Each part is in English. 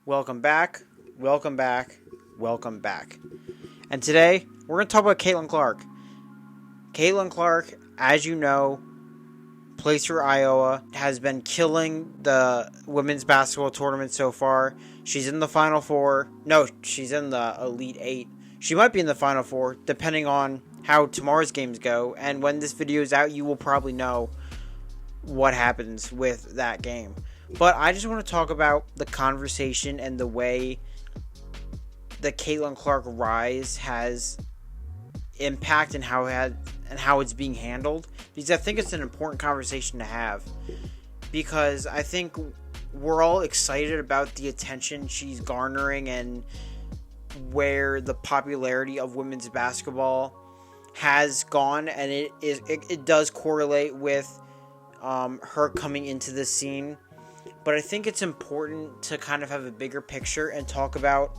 Welcome back, welcome back, welcome back. And today, we're going to talk about Caitlin Clark. Caitlin Clark, as you know, plays for Iowa, has been killing the women's basketball tournament so far. She's in the Final Four. No, she's in the Elite Eight. She might be in the Final Four, depending on how tomorrow's games go. And when this video is out, you will probably know what happens with that game. But I just want to talk about the conversation and the way the Caitlin Clark rise has impact and how it's being handled, because I think it's an important conversation to have, because I think we're all excited about the attention she's garnering and where the popularity of women's basketball has gone, and it does correlate with her coming into the scene. But I think it's important to kind of have a bigger picture and talk about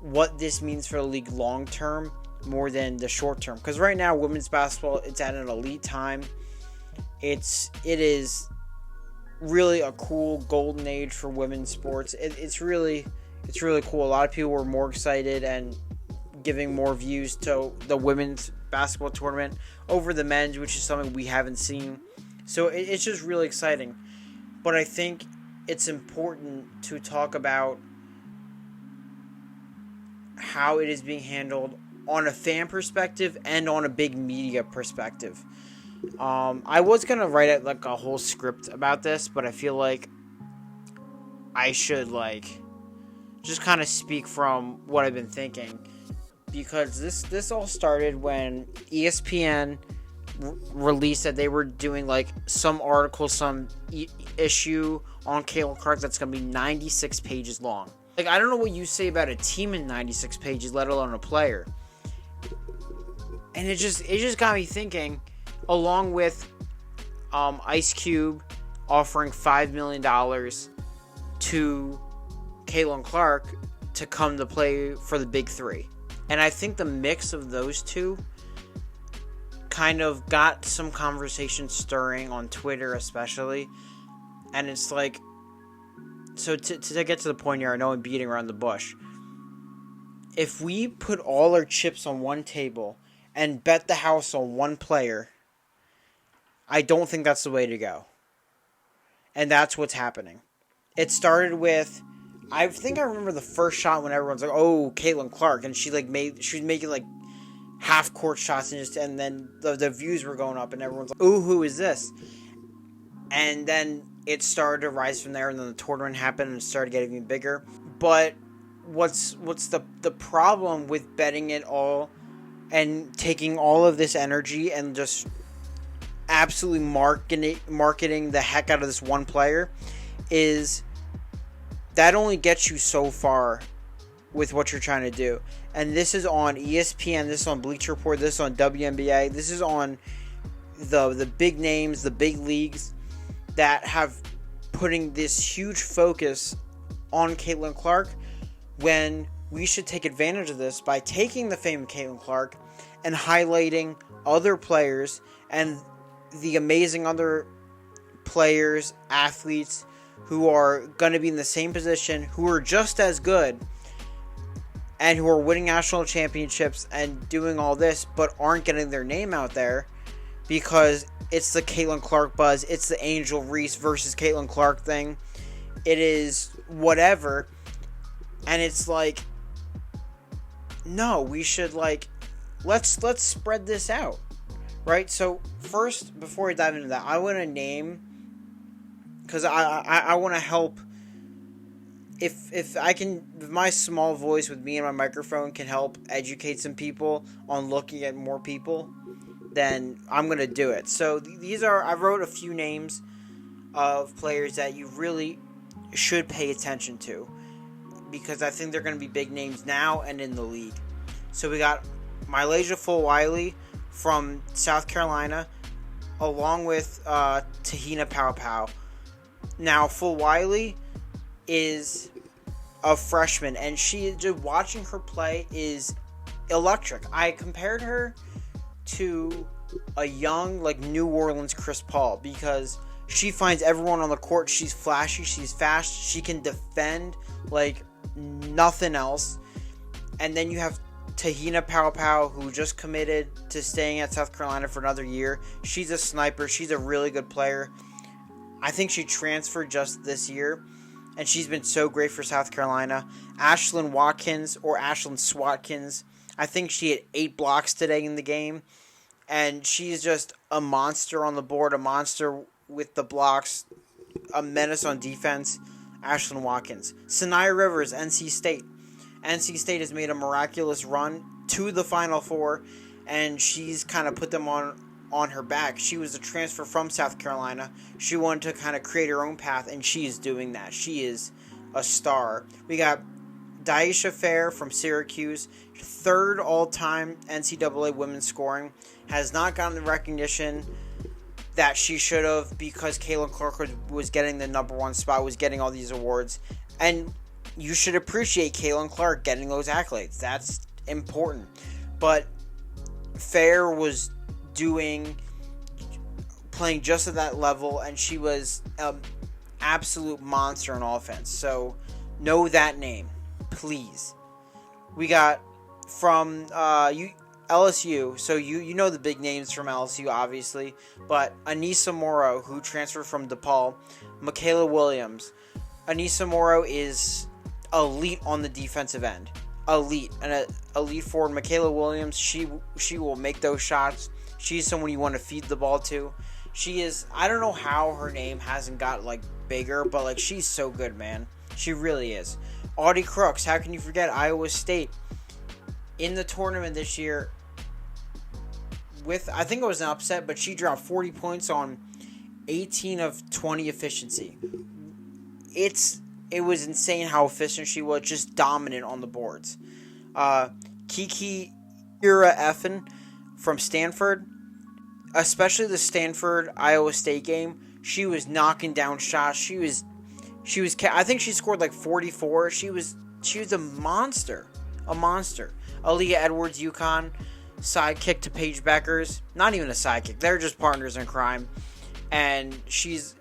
what this means for the league long term more than the short term. Because right now, women's basketball, it's at an elite time. It is really a cool golden age for women's sports. It's really cool. A lot of people were more excited and giving more views to the women's basketball tournament over the men's, which is something we haven't seen. So it's just really exciting. But I think it's important to talk about how it is being handled on a fan perspective and on a big media perspective. I was going to write out like a whole script about this, but I feel like I should just kind of speak from what I've been thinking. Because this all started when ESPN released that they were doing some article, some issue on Caitlin Clark that's going to be 96 pages long. I don't know what you say about a team in 96 pages, let alone a player. And it just got me thinking, along with Ice Cube offering $5 million to Caitlin Clark to come to play for the Big Three. And I think the mix of those two kind of got some conversation stirring on Twitter especially. And it's so to get to the point here, I know I'm beating around the bush. If we put all our chips on one table and bet the house on one player, I don't think that's the way to go. And that's what's happening. It started with, I think I remember the first shot when everyone's like, "Oh, Caitlin Clark," and she was making half court shots and then the views were going up and everyone's like, "Ooh, who is this?" And then it started to rise from there, and then the tournament happened and it started getting even bigger. But what's the problem with betting it all and taking all of this energy and just absolutely marketing the heck out of this one player is that only gets you so far with what you're trying to do. And this is on ESPN, this is on Bleacher Report, this is on WNBA, this is on the big names, the big leagues that have putting this huge focus on Caitlin Clark, when we should take advantage of this by taking the fame of Caitlin Clark and highlighting other players and the amazing other players, athletes who are going to be in the same position, who are just as good, and who are winning national championships and doing all this, but aren't getting their name out there because it's the Caitlin Clark buzz, it's the Angel Reese versus Caitlin Clark thing, it is whatever, and it's no, we should let's spread this out, right? So first, before I dive into that, I want to name, because I want to help. If my small voice with me and my microphone can help educate some people on looking at more people, then I'm going to do it. So I wrote a few names of players that you really should pay attention to, because I think they're going to be big names now and in the league. So we got Mylasia Fulwiley from South Carolina, along with Tahina Pow. Now, Fulwiley is a freshman, and just watching her play is electric. I compared her to a young New Orleans Chris Paul, because She finds everyone on the court. She's flashy. She's fast. She can defend like nothing else. And then you have Tahina Pow, who just committed to staying at South Carolina for another year. She's a sniper. She's a really good player. I think she transferred just this year, and she's been so great for South Carolina. Ashlyn Watkins, or Ashlyn Swatkins, I think she had 8 blocks today in the game, and she's just a monster on the board, a monster with the blocks, a menace on defense. Ashlyn Watkins. Sanaya Rivers, NC State. NC State has made a miraculous run to the Final Four, and she's kind of put them on her back. She was a transfer from South Carolina. She wanted to kind of create her own path, and she is doing that. She is a star. We got Daisha Fair from Syracuse, 3rd all-time NCAA women's scoring, has not gotten the recognition that she should have because Caitlin Clark was getting the number 1 spot, was getting all these awards, and you should appreciate Caitlin Clark getting those accolades. That's important. But Fair was playing just at that level, and she was an absolute monster on offense. So know that name, please. We got from LSU, so you know the big names from LSU, obviously, but Anissa Morrow, who transferred from DePaul, Michaela Williams. Anissa Morrow is elite on the defensive end. Elite. And elite forward. Michaela Williams, she will make those shots. She's someone you want to feed the ball to. She is, I don't know how her name hasn't got, like, bigger, but, like, she's so good, man. She really is. Audie Crooks, how can you forget Iowa State? In the tournament this year, I think it was an upset, but she dropped 40 points on 18 of 20 efficiency. It was insane how efficient she was, just dominant on the boards. Kiki Ira-Effen from Stanford, especially the Stanford-Iowa State game, she was knocking down shots. She was. I think she scored like 44. She was a monster. Aaliyah Edwards, UConn, sidekick to Paige Beckers. Not even a sidekick. They're just partners in crime. And she's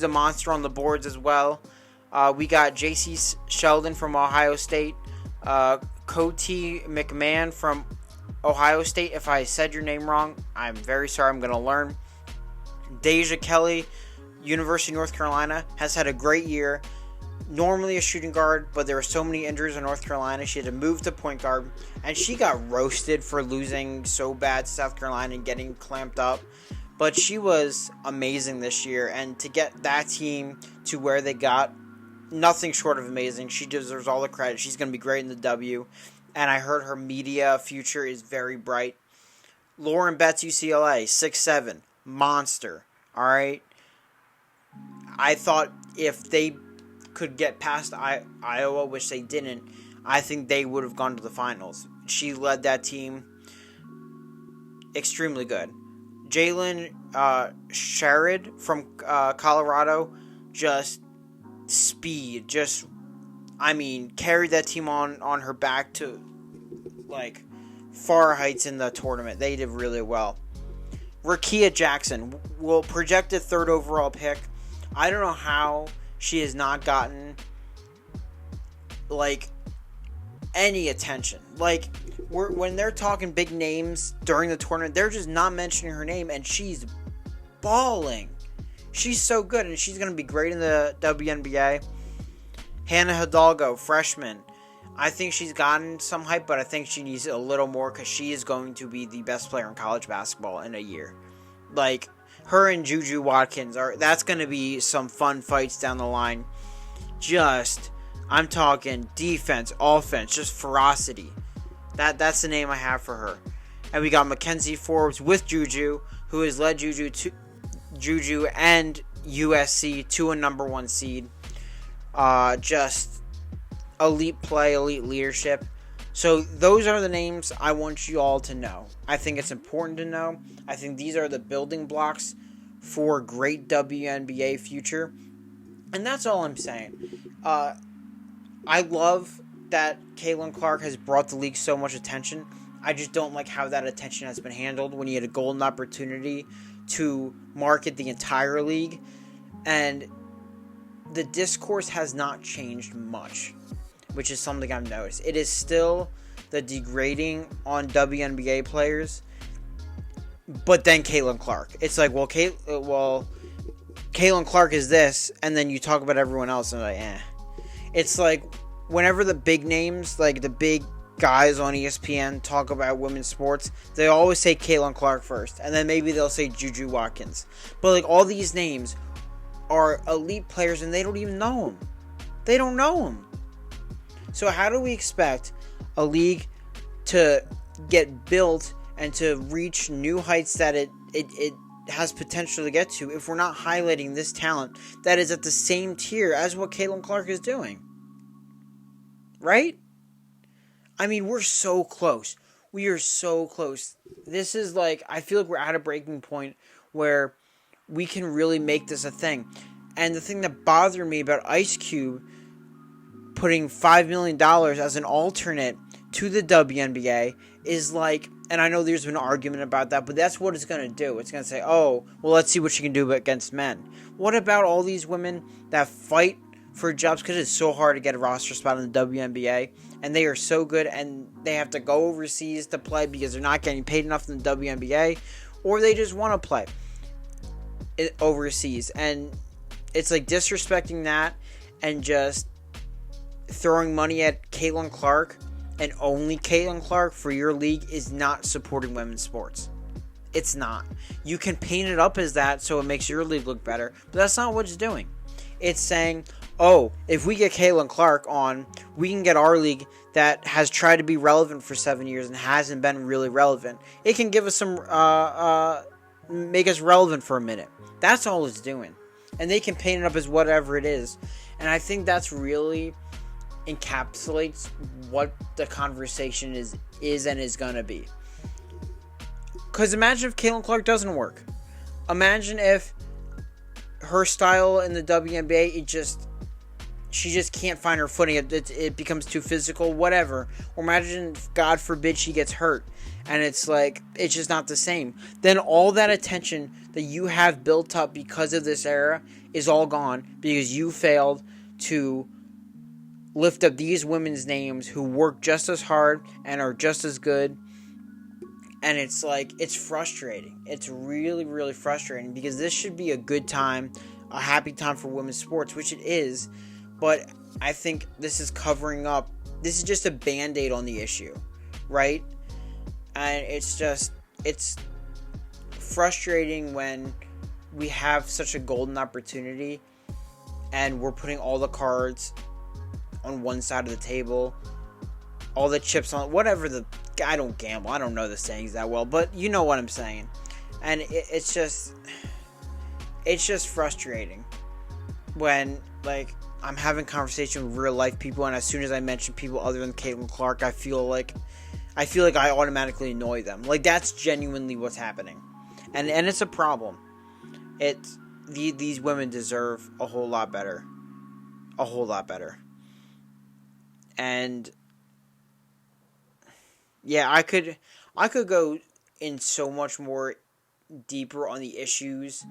a monster on the boards as well. We got J.C. Sheldon from Ohio State. Coty McMahon from Ohio State. If I said your name wrong, I'm very sorry. I'm going to learn. Deja Kelly, University of North Carolina, has had a great year. Normally a shooting guard, but there were so many injuries in North Carolina. She had to move to point guard, and she got roasted for losing so bad to South Carolina and getting clamped up. But she was amazing this year, and to get that team to where they got, nothing short of amazing. She deserves all the credit. She's going to be great in the W, and I heard her media future is very bright. Lauren Betts, UCLA, 6'7", monster, all right? I thought if they could get past Iowa, which they didn't, I think they would have gone to the finals. She led that team extremely good. Jalen Sherrod from Colorado, just speed, carried that team on her back to, like, far heights in the tournament. They did really well. Rakia Jackson, will projected 3rd overall pick. I don't know how she has not gotten, like, any attention. Like, when they're talking big names during the tournament, they're just not mentioning her name, and she's balling. She's so good, and she's going to be great in the WNBA. Hannah Hidalgo, freshman. I think she's gotten some hype, but I think she needs a little more because she is going to be the best player in college basketball in a year. Like, her and Juju Watkins, that's going to be some fun fights down the line. I'm talking defense, offense, just ferocity. That's the name I have for her. And we got Mackenzie Forbes with Juju, who has led Juju and USC to a number 1 seed. Just elite play, elite leadership. So those are the names I want you all to know. I think it's important to know. I think these are the building blocks for a great WNBA future. And that's all I'm saying. I love that Caitlin Clark has brought the league so much attention. I just don't like how that attention has been handled when you had a golden opportunity to market the entire league, and the discourse has not changed much, which is something I've noticed. It is still the degrading on WNBA players, but then Caitlin Clark. It's like, well, Caitlin Clark is this, and then you talk about everyone else, and I'm like, eh. It's like, whenever the big names, like the big guys on ESPN talk about women's sports, they always say Caitlin Clark first, and then maybe they'll say Juju Watkins. But like, all these names are elite players, and they don't even know them. They don't know them. So how do we expect a league to get built and to reach new heights that it has potential to get to if we're not highlighting this talent that is at the same tier as what Caitlin Clark is doing? Right? I mean, we're so close. We are so close. This is like, I feel like we're at a breaking point where we can really make this a thing. And the thing that bothered me about Ice Cube putting $5 million as an alternate to the WNBA is like, and I know there's been an argument about that, but that's what it's going to do. It's going to say, oh, well, let's see what you can do against men. What about all these women that fight for jobs, because it's so hard to get a roster spot in the WNBA, and they are so good, and they have to go overseas to play because they're not getting paid enough in the WNBA, or they just want to play overseas, and it's like disrespecting that and just throwing money at Caitlin Clark and only Caitlin Clark for your league is not supporting women's sports. It's not. You can paint it up as that so it makes your league look better, but that's not what it's doing. It's saying, oh, if we get Caitlin Clark on, we can get our league that has tried to be relevant for 7 years and hasn't been really relevant. It can give us some, make us relevant for a minute. That's all it's doing. And they can paint it up as whatever it is. And I think that's really encapsulates what the conversation is and is going to be. Because imagine if Caitlin Clark doesn't work. Imagine if her style in the WNBA, she just can't find her footing. It becomes too physical, whatever. Or imagine, God forbid, she gets hurt. And it's like, it's just not the same. Then all that attention that you have built up because of this era is all gone because you failed to lift up these women's names who work just as hard and are just as good. And it's like, it's frustrating. It's really, really frustrating because this should be a good time, a happy time for women's sports, which it is. But I think this is covering up. This is just a Band-Aid on the issue, right? And it's frustrating when we have such a golden opportunity and we're putting all the cards on one side of the table, all the chips on, whatever I don't gamble. I don't know the sayings that well, but you know what I'm saying. And it's just frustrating when, like, I'm having conversation with real life people, and as soon as I mention people other than Caitlin Clark, I feel like I automatically annoy them. Like, that's genuinely what's happening. And it's a problem. These women deserve a whole lot better. A whole lot better. And yeah, I could go in so much more deeper on the issues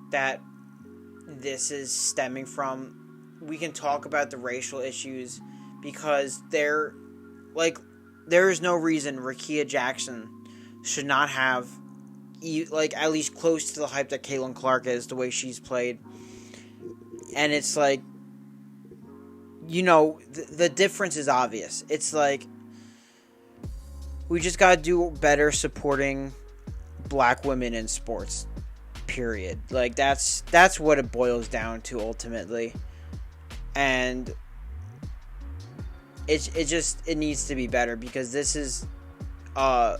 that this is stemming from. We can talk about the racial issues because there is no reason Rakia Jackson should not have at least close to the hype that Caitlin Clark is, the way she's played. And it's like, the difference is obvious. It's like, we just gotta do better supporting black women in sports, period. Like, that's what it boils down to ultimately. And it needs to be better because this is a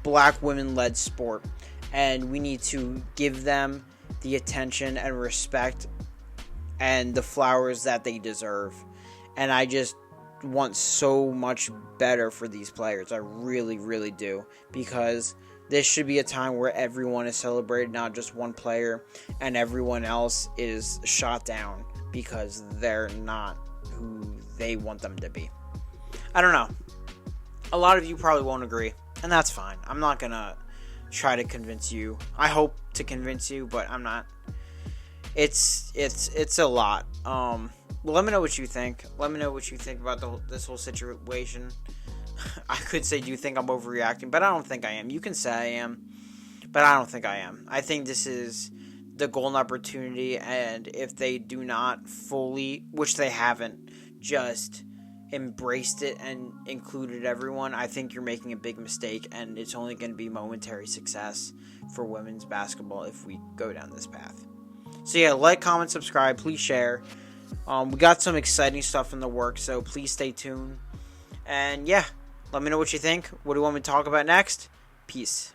black women-led sport, and we need to give them the attention and respect and the flowers that they deserve. And I just want so much better for these players. I really, really do, because this should be a time where everyone is celebrated, not just one player, and everyone else is shot down because they're not who they want them to be. I don't know. A lot of you probably won't agree, and that's fine. I'm not gonna try to convince you. I hope to convince you, but I'm not. It's a lot. Well, let me know what you think. Let me know what you think about this whole situation. I could say, do you think I'm overreacting? But I don't think I am. You can say I am, but I don't think I am. I think this is the golden opportunity, and if they do not fully, which they haven't, just embraced it and included everyone, I think you're making a big mistake, and it's only going to be momentary success for women's basketball if we go down this path. So yeah, like, comment, subscribe, please share. We got some exciting stuff in the works, so please stay tuned. And yeah, let me know what you think. What do you want me to talk about next? Peace.